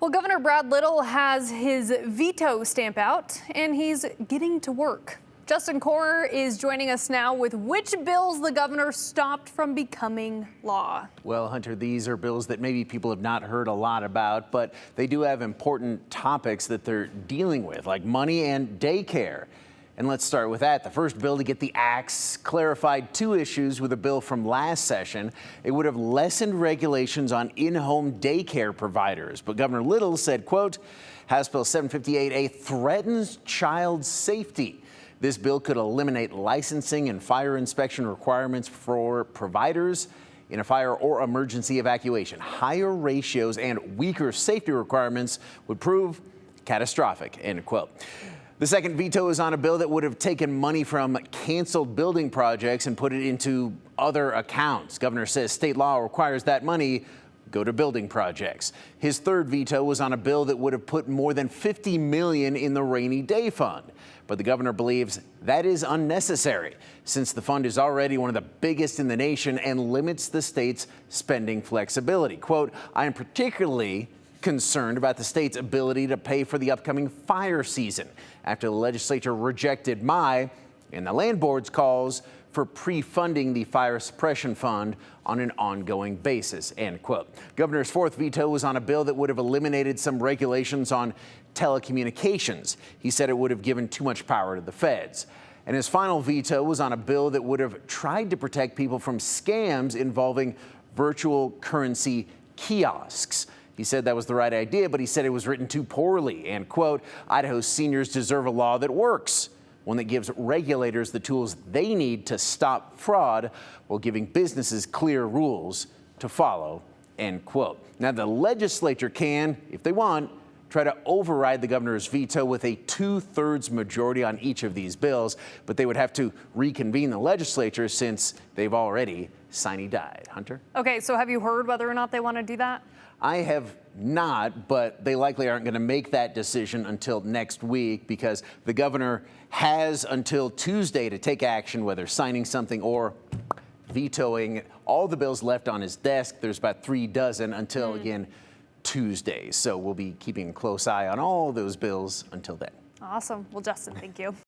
Well, Governor Brad Little has his veto stamp out, and he's getting to work. Justin Corer is joining us now with which bills the governor stopped from becoming law. Well, Hunter, these are bills that maybe people have not heard a lot about, but they do have important topics that they're dealing with, like money and daycare. And let's start with that. The first bill to get the axe clarified two issues with a bill from last session. It would have lessened regulations on in-home daycare providers. But Governor Little said, quote, House Bill 758A threatens child safety. This bill could eliminate licensing and fire inspection requirements for providers in a fire or emergency evacuation. Higher ratios and weaker safety requirements would prove catastrophic, end quote. The second veto is on a bill that would have taken money from canceled building projects and put it into other accounts. Governor says state law requires that money go to building projects. His third veto was on a bill that would have put more than $50 million in the rainy day fund. But the governor believes that is unnecessary since the fund is already one of the biggest in the nation and limits the state's spending flexibility. Quote, I am particularly concerned about the state's ability to pay for the upcoming fire season after the legislature rejected my and the land board's calls for pre-funding the fire suppression fund on an ongoing basis, end quote. Governor's fourth veto was on a bill that would have eliminated some regulations on telecommunications. He said it would have given too much power to the feds. And his final veto was on a bill that would have tried to protect people from scams involving virtual currency kiosks. He said that was the right idea, but he said it was written too poorly, and quote, Idaho seniors deserve a law that works, one that gives regulators the tools they need to stop fraud while giving businesses clear rules to follow, end quote. Now, the legislature can, if they want, try to override the governor's veto with a 2/3 majority on each of these bills, but they would have to reconvene the legislature since they've already sine-died. Hunter? Okay, so have you heard whether or not they want to do that? I have not, but they likely aren't going to make that decision until next week because the governor has until Tuesday to take action, whether signing something or vetoing all the bills left on his desk. There's about 3 dozen until, again, Tuesday. So we'll be keeping a close eye on all those bills until then. Awesome. Well, Justin, thank you.